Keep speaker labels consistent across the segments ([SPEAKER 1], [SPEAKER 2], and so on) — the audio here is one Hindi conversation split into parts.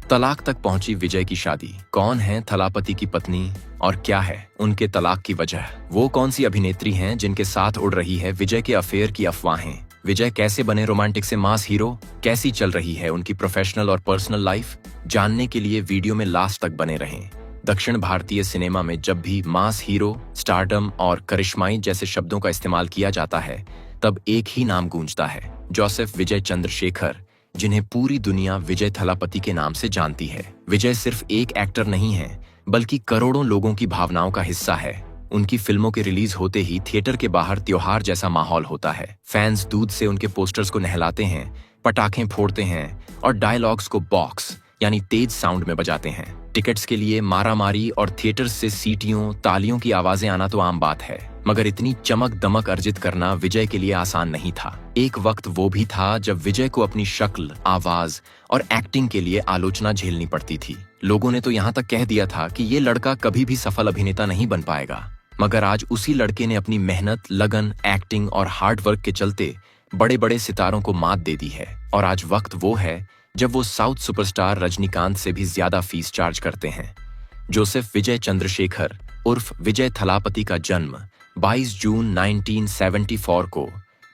[SPEAKER 1] तलाक तक पहुंची विजय की शादी। कौन है थलापति की पत्नी और क्या है उनके तलाक की वजह? वो कौन सी अभिनेत्री हैं जिनके साथ उड़ रही है विजय के अफेयर की अफवाहें? विजय कैसे बने रोमांटिक से मास हीरो? कैसी चल रही है उनकी प्रोफेशनल और पर्सनल लाइफ? जानने के लिए वीडियो में लास्ट तक बने रहें। दक्षिण भारतीय सिनेमा में जब भी मास हीरो, स्टारडम और करिश्माई जैसे शब्दों का इस्तेमाल किया जाता है तब एक ही नाम गूंजता है, जोसेफ विजय चंद्रशेखर, जिन्हें पूरी दुनिया विजय थलापति के नाम से जानती है। विजय सिर्फ एक एक्टर नहीं है बल्कि करोड़ों लोगों की भावनाओं का हिस्सा है। उनकी फिल्मों के रिलीज होते ही थिएटर के बाहर त्योहार जैसा माहौल होता है। फैंस दूध से उनके पोस्टर्स को नहलाते हैं, पटाखे फोड़ते हैं और डायलॉग्स को बॉक्स यानी तेज साउंड में बजाते हैं। टिकट्स के लिए मारामारी और थिएटर से सीटियों, तालियों की आवाजें आना तो आम बात है, मगर इतनी चमक दमक अर्जित करना विजय के लिए आसान नहीं था। एक वक्त वो भी था जब विजय को अपनी शक्ल, आवाज और एक्टिंग के लिए आलोचना झेलनी पड़ती थी। लोगों ने तो यहाँ तक कह दिया था कि ये लड़का कभी भी सफल अभिनेता नहीं बन पाएगा, मगर आज उसी लड़के ने अपनी मेहनत, लगन, एक्टिंग और हार्ड वर्क के चलते बड़े बड़े सितारों को मात दे दी है। और आज वक्त वो है जब वो साउथ सुपरस्टार रजनीकांत से भी ज्यादा फीस चार्ज करते हैं। जोसेफ विजय चंद्रशेखर उर्फ विजय थलापति का जन्म 22 जून 1974 को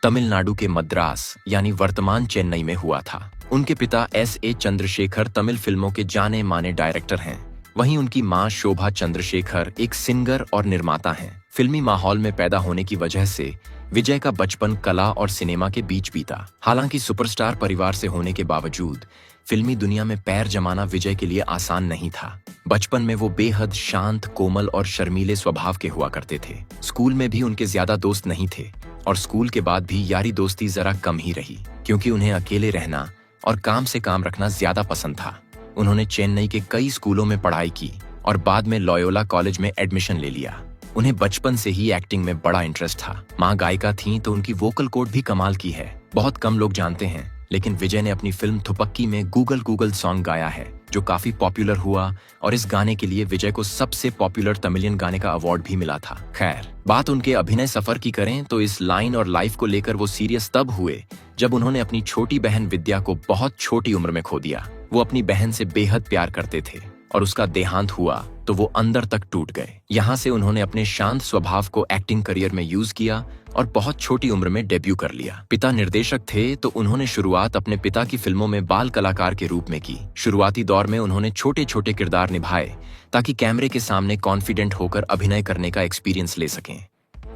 [SPEAKER 1] तमिलनाडु के मद्रास यानी वर्तमान चेन्नई में हुआ था। उनके पिता S.A. चंद्रशेखर तमिल फिल्मों के जाने माने डायरेक्टर हैं। वहीं उनकी मां शोभा चंद्रशेखर एक सिंगर और निर्माता हैं। फिल्मी माहौल में पैदा होने की वजह से विजय का बचपन कला और सिनेमा के बीच बीता। हालांकि सुपरस्टार परिवार से होने के बावजूद फिल्मी दुनिया में पैर जमाना विजय के लिए आसान नहीं था। बचपन में वो बेहद शांत, कोमल और शर्मीले स्वभाव के हुआ करते थे। स्कूल में भी उनके ज्यादा दोस्त नहीं थे और स्कूल के बाद भी यारी दोस्ती जरा कम ही रही, क्योंकि उन्हें अकेले रहना और काम से काम रखना ज्यादा पसंद था। उन्होंने चेन्नई के कई स्कूलों में पढ़ाई की और बाद में लॉयोला कॉलेज में एडमिशन ले लिया। उन्हें बचपन से ही एक्टिंग में बड़ा इंटरेस्ट था। माँ गायिका थीं तो उनकी वोकल कोड भी कमाल की है। बहुत कम लोग जानते हैं, लेकिन विजय ने अपनी फिल्म थुपक्की में गूगल गूगल सॉन्ग गाया है, जो काफी पॉपुलर हुआ और इस गाने के लिए विजय को सबसे पॉपुलर तमिलियन गाने का अवार्ड भी मिला था। खैर, बात उनके अभिनय सफर की करें तो इस लाइन और लाइफ को लेकर वो सीरियस तब हुए जब उन्होंने अपनी छोटी बहन विद्या को बहुत छोटी उम्र में खो दिया। वो अपनी बहन से बेहद प्यार करते थे और उसका देहांत हुआ तो वो अंदर तक टूट गए। यहाँ से उन्होंने अपने शांत स्वभाव को एक्टिंग करियर में यूज किया और बहुत छोटी उम्र में डेब्यू कर लिया। पिता निर्देशक थे तो उन्होंने शुरुआत अपने पिता की फिल्मों में बाल कलाकार के रूप में की। शुरुआती दौर में उन्होंने छोटे छोटे किरदार निभाए ताकि कैमरे के सामने कॉन्फिडेंट होकर अभिनय करने का एक्सपीरियंस ले सकें।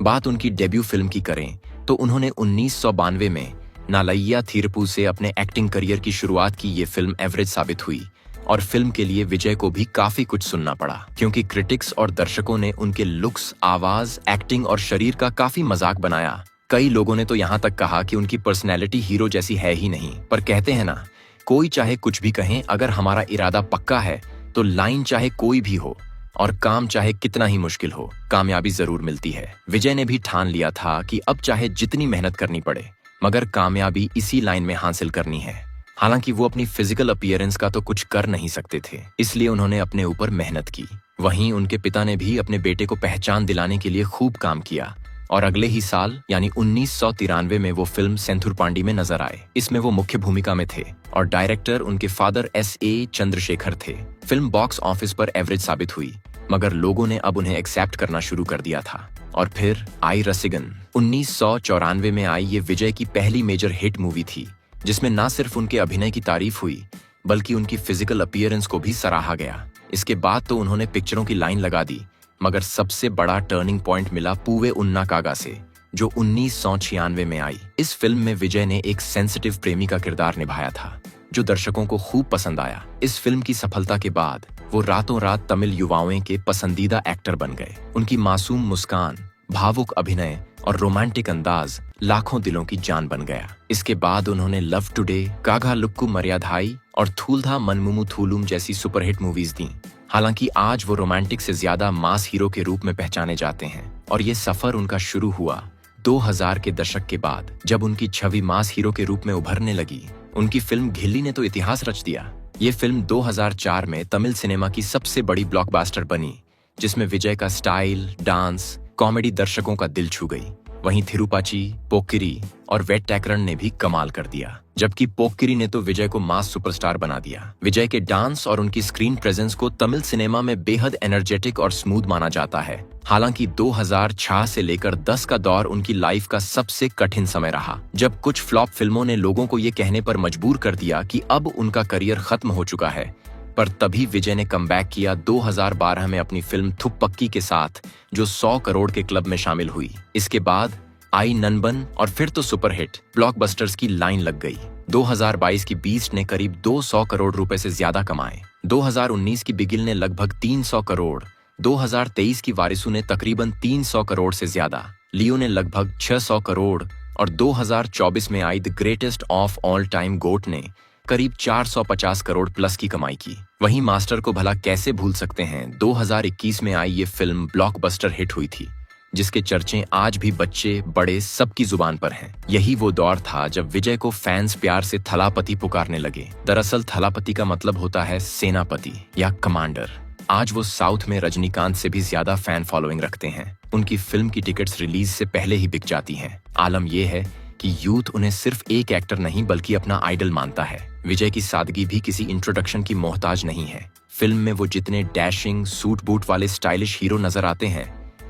[SPEAKER 1] बात उनकी डेब्यू फिल्म की करें तो उन्होंने 1992 में नालैया थीरपू से अपने एक्टिंग करियर की शुरुआत की। ये फिल्म एवरेज साबित हुई और फिल्म के लिए विजय को भी काफी कुछ सुनना पड़ा, क्योंकि क्रिटिक्स और दर्शकों ने उनके लुक्स, आवाज, एक्टिंग और शरीर का काफी मजाक बनाया। कई लोगों ने तो यहाँ तक कहा कि उनकी पर्सनैलिटी हीरो जैसी है ही नहीं। पर कहते हैं ना, कोई चाहे कुछ भी कहें, अगर हमारा इरादा पक्का है तो लाइन चाहे कोई भी हो और काम चाहे कितना ही मुश्किल हो, कामयाबी जरूर मिलती है। विजय ने भी ठान लिया था कि अब चाहे जितनी मेहनत करनी पड़े, मगर कामयाबी इसी लाइन में हासिल करनी है। हालांकि वो अपनी फिजिकल अपीयरेंस का तो कुछ कर नहीं सकते थे, इसलिए उन्होंने अपने ऊपर मेहनत की। वहीं उनके पिता ने भी अपने बेटे को पहचान दिलाने के लिए खूब काम किया और अगले ही साल यानी 1993 में वो फिल्म सेंथुर पांडी में नजर आए। इसमें वो मुख्य भूमिका में थे और डायरेक्टर उनके फादर S.A. चंद्रशेखर थे। फिल्म बॉक्स ऑफिस पर एवरेज साबित हुई, मगर लोगों ने अब उन्हें एक्सेप्ट करना शुरू कर दिया था। और फिर आई रसिगन। 1994 में आई ये विजय की पहली मेजर हिट मूवी थी, जिसमें ना सिर्फ उनके अभिनय की तारीफ हुई बल्कि उनकी फिजिकल अपीयरेंस को भी सराहा गया। इसके बाद तो उन्होंने पिक्चरों की लाइन लगा दी, मगर सबसे बड़ा टर्निंग पॉइंट मिला पूवे उन्ना कागा से, जो 1996 में आई। इस फिल्म में विजय ने एक सेंसिटिव प्रेमी का किरदार निभाया था, जो दर्शकों को खूब पसंद आया। इस फिल्म की सफलता के बाद वो रातों रात तमिल युवाओं के पसंदीदा एक्टर बन गए। उनकी मासूम मुस्कान, भावुक अभिनय और रोमांटिक अंदाज लाखों दिलों की जान बन गया। इसके बाद उन्होंने लव टुडे, कागा लुक्कू मर्यादाई और थूलधा मनमुमु थूलुम जैसी सुपरहिट मूवीज दी। हालांकि आज वो रोमांटिक से ज्यादा मास हीरो के रूप में पहचाने जाते हैं और ये सफर उनका शुरू हुआ 2000 के दशक के बाद, जब उनकी छवि मास हीरो के रूप में उभरने लगी। उनकी फिल्म घिल्ली ने तो इतिहास रच दिया। ये फिल्म 2004 में तमिल सिनेमा की सबसे बड़ी ब्लॉकबस्टर बनी, जिसमें विजय का स्टाइल, डांस, कॉमेडी दर्शकों का दिल छू गई। वहीं थिरुपाची, पोक्किरी और वेट्टैकरन ने भी कमाल कर दिया, जबकि पोक्किरी ने तो विजय को मास सुपरस्टार बना दिया। विजय के डांस और उनकी स्क्रीन प्रेजेंस को तमिल सिनेमा में बेहद एनर्जेटिक और स्मूथ माना जाता है। हालांकि 2006 से लेकर 10 का दौर उनकी लाइफ का सबसे कठिन समय रहा, जब कुछ फ्लॉप फिल्मों ने लोगों को ये कहने पर मजबूर कर दिया कि अब उनका करियर खत्म हो चुका है। पर तभी विजय ने कमबैक किया 2012 में अपनी फिल्म थुप्पक्की के साथ, जो 100 करोड़ के क्लब में शामिल हुई। इसके बाद आई ननबन और फिर तो सुपरहिट ब्लॉकबस्टर्स की लाइन लग गई। 2022 की बीस्ट ने करीब 200 करोड़ रुपए से ज्यादा कमाए। 2019 की बिगिल ने लगभग 300 करोड़, 2023 की वारिसू ने तकरीबन 300 करोड़ से ज्यादा, लियो ने लगभग 600 करोड़ और 2024 में आई the greatest of all time GOAT ने करीब 450 करोड़ प्लस की कमाई की। वहीं मास्टर को भला कैसे भूल सकते हैं। 2021 में आई ये फिल्म ब्लॉकबस्टर हिट हुई थी, जिसके चर्चे आज भी बच्चे बड़े सबकी जुबान पर हैं। यही वो दौर था जब विजय को फैंस प्यार से थलापति पुकारने लगे। दरअसल थलापति का मतलब होता है सेनापति या कमांडर। आज वो साउथ में रजनीकांत से भी ज्यादा फैन फॉलोइंग रखते हैं। उनकी फिल्म की टिकट्स रिलीज से पहले ही बिक जाती हैं। आलम यह है कि यूथ उन्हें सिर्फ एक एक्टर नहीं बल्कि अपना आइडल मानता है। विजय की सादगी भी किसी इंट्रोडक्शन की मोहताज नहीं है। फिल्म में वो जितने डैशिंग सूट बूट वाले स्टाइलिश हीरो नजर आते हैं,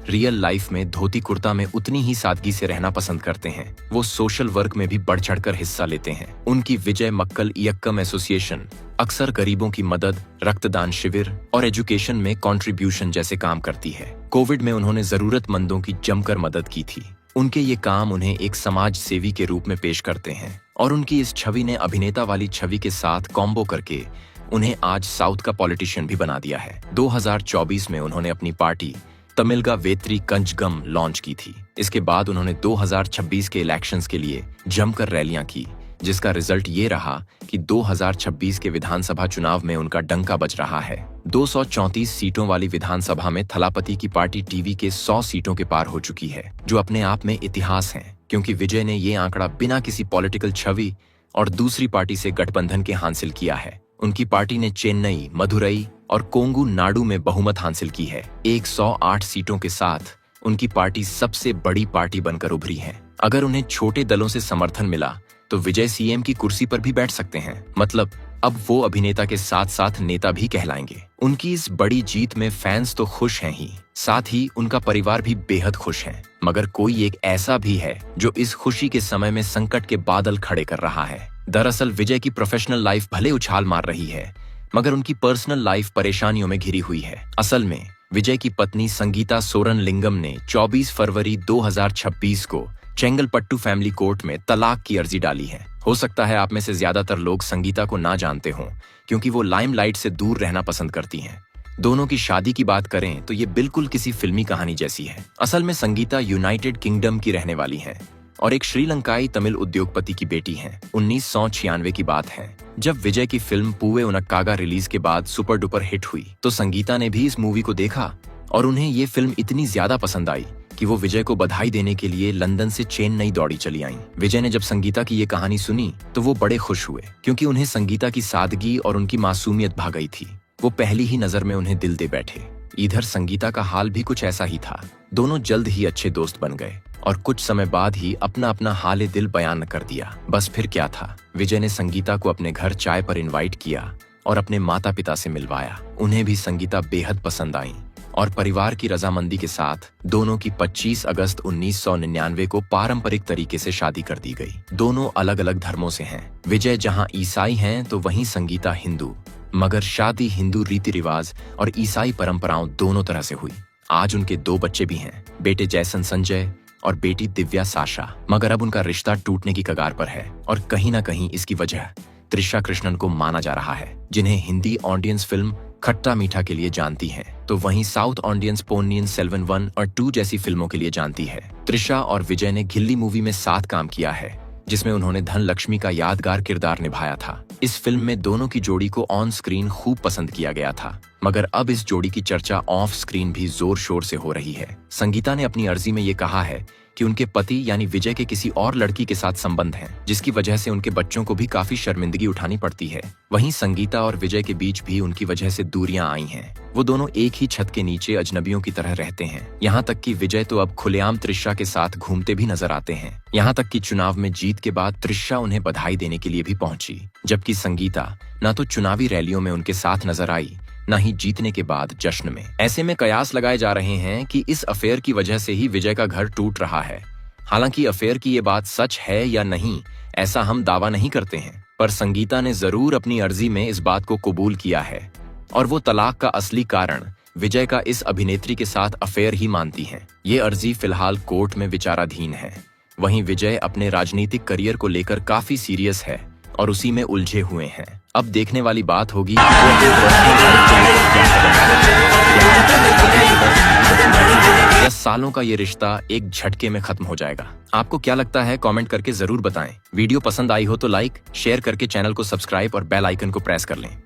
[SPEAKER 1] रियल लाइफ में धोती कुर्ता में उतनी ही सादगी से रहना पसंद करते हैं। वो सोशल वर्क में भी बढ़ चढ़कर हिस्सा लेते हैं। उनकी विजय मक्कल इयक्कम एसोसिएशन अक्सर गरीबों की मदद, रक्तदान शिविर और एजुकेशन में कंट्रीब्यूशन जैसे काम करती है। कोविड में उन्होंने जरूरतमंदों की जमकर मदद की थी। उनके ये काम उन्हें एक समाज सेवी के रूप में पेश करते हैं और उनकी इस छवि ने अभिनेता वाली छवि के साथ कॉम्बो करके उन्हें आज साउथ का पॉलिटिशियन भी बना दिया है। 2024 में उन्होंने अपनी पार्टी तमिलगा वेत्री कंजगम लॉन्च की थी। इसके बाद उन्होंने 2026 के इलेक्शंस के लिए जमकर रैलियां की, जिसका रिजल्ट ये रहा कि 2026 के विधानसभा चुनाव में उनका डंका बज रहा है। 234 सीटों वाली विधानसभा में थलापति की पार्टी टीवी के 100 सीटों के पार हो चुकी है, जो अपने आप में इतिहास है, क्योंकि विजय ने ये आंकड़ा बिना किसी पॉलिटिकल छवि और दूसरी पार्टी से गठबंधन के हासिल किया है। उनकी पार्टी ने चेन्नई, मदुरई और कोंगू नाडु में बहुमत हासिल की है। 108 सीटों के साथ उनकी पार्टी सबसे बड़ी पार्टी बनकर उभरी है। अगर उन्हें छोटे दलों से समर्थन मिला तो विजय सीएम की कुर्सी पर भी बैठ सकते हैं। मतलब अब वो अभिनेता के साथ साथ नेता भी कहलाएंगे। उनकी इस बड़ी जीत में फैंस तो खुश हैं ही, साथ ही उनका परिवार भी बेहद खुश है। मगर कोई एक ऐसा भी है जो इस खुशी के समय में संकट के बादल खड़े कर रहा है। दरअसल विजय की प्रोफेशनल लाइफ भले उछाल मार रही है, मगर उनकी पर्सनल लाइफ परेशानियों में घिरी हुई है। असल में विजय की पत्नी संगीता सोरन लिंगम ने 24 फरवरी 2026 को चेंगलपट्टू फैमिली कोर्ट में तलाक की अर्जी डाली है। हो सकता है आप में से ज्यादातर लोग संगीता को ना जानते हों, क्योंकि वो लाइमलाइट से दूर रहना पसंद करती हैं। दोनों की शादी की बात करें तो ये बिल्कुल किसी फिल्मी कहानी जैसी है। असल में संगीता यूनाइटेड किंगडम की रहने वाली हैं और एक श्रीलंकाई तमिल उद्योगपति की बेटी हैं। 1996 की बात है, जब विजय की फिल्म पूवे उनक्कागा रिलीज के बाद सुपर डुपर हिट हुई, तो संगीता ने भी इस मूवी को देखा और उन्हें ये फिल्म इतनी ज्यादा पसंद आई कि वो विजय को बधाई देने के लिए लंदन से चेन्नई दौड़ी चली आईं। विजय ने जब संगीता की ये कहानी सुनी तो वो बड़े खुश हुए, क्योंकि उन्हें संगीता की सादगी और उनकी मासूमियत भा गई थी। वो पहली ही नजर में उन्हें दिल दे बैठे। इधर संगीता का हाल भी कुछ ऐसा ही था। दोनों जल्द ही अच्छे दोस्त बन गए और कुछ समय बाद ही अपना अपना हाल दिल बयान कर दिया। बस फिर क्या था, विजय ने संगीता को अपने घर चाय पर इनवाइट किया और अपने माता पिता से मिलवाया। उन्हें भी संगीता बेहद पसंद आई और परिवार की रजामंदी के साथ दोनों की 25 अगस्त 1999 को पारंपरिक तरीके से शादी कर दी गई। दोनों अलग अलग धर्मों से हैं। विजय जहां ईसाई हैं तो वहीं संगीता हिंदू, मगर शादी हिंदू रीति रिवाज और ईसाई परंपराओं दोनों तरह से हुई। आज उनके 2 बच्चे भी हैं, बेटे जैसन संजय और बेटी दिव्या साशा। मगर अब उनका रिश्ता टूटने की कगार पर है और कहीं ना कहीं इसकी वजह त्रिशा कृष्णन को माना जा रहा है, जिन्हें हिंदी ऑडियंस फिल्म खट्टा मीठा के लिए जानती हैं, तो वहीं साउथ ऑडियंस पोन्नियिन सेल्वन 1 और 2 जैसी फिल्मों के लिए जानती है। त्रिशा और विजय ने गिल्ली मूवी में साथ काम किया है, जिसमें उन्होंने धन लक्ष्मी का यादगार किरदार निभाया था। इस फिल्म में दोनों की जोड़ी को ऑन स्क्रीन खूब पसंद किया गया था, मगर अब इस जोड़ी की चर्चा ऑफ स्क्रीन भी जोर शोर से हो रही है। संगीता ने अपनी अर्जी में ये कहा है कि उनके पति यानी विजय के किसी और लड़की के साथ संबंध हैं, जिसकी वजह से उनके बच्चों को भी काफी शर्मिंदगी उठानी पड़ती है। वहीं संगीता और विजय के बीच भी उनकी वजह से दूरियां आई हैं। वो दोनों एक ही छत के नीचे अजनबियों की तरह रहते हैं। यहाँ तक कि विजय तो अब खुलेआम त्रिशा के साथ घूमते भी नजर आते हैं। यहाँ तक कि चुनाव में जीत के बाद त्रिशा उन्हें बधाई देने के लिए भी पहुंची, जबकि संगीता न तो चुनावी रैलियों में उनके साथ नजर आई, न ही जीतने के बाद जश्न में। ऐसे में कयास लगाए जा रहे हैं कि इस अफेयर की वजह से ही विजय का घर टूट रहा है। हालांकि अफेयर की ये बात सच है या नहीं, ऐसा हम दावा नहीं करते हैं, पर संगीता ने जरूर अपनी अर्जी में इस बात को कबूल किया है और वो तलाक का असली कारण विजय का इस अभिनेत्री के साथ अफेयर ही मानती हैं। ये अर्जी फिलहाल कोर्ट में विचाराधीन है। वहीं विजय अपने राजनीतिक करियर को लेकर काफी सीरियस है और उसी में उलझे हुए हैं। अब देखने वाली बात होगी कि वो अपनी पर्सनल लाइफ को लेकर क्या करेंगे। 10 सालों का ये रिश्ता एक झटके में खत्म हो जाएगा। आपको क्या लगता है, कमेंट करके जरूर बताएं। वीडियो पसंद आई हो तो लाइक, शेयर करके चैनल को सब्सक्राइब और बेल आइकन को प्रेस कर लें।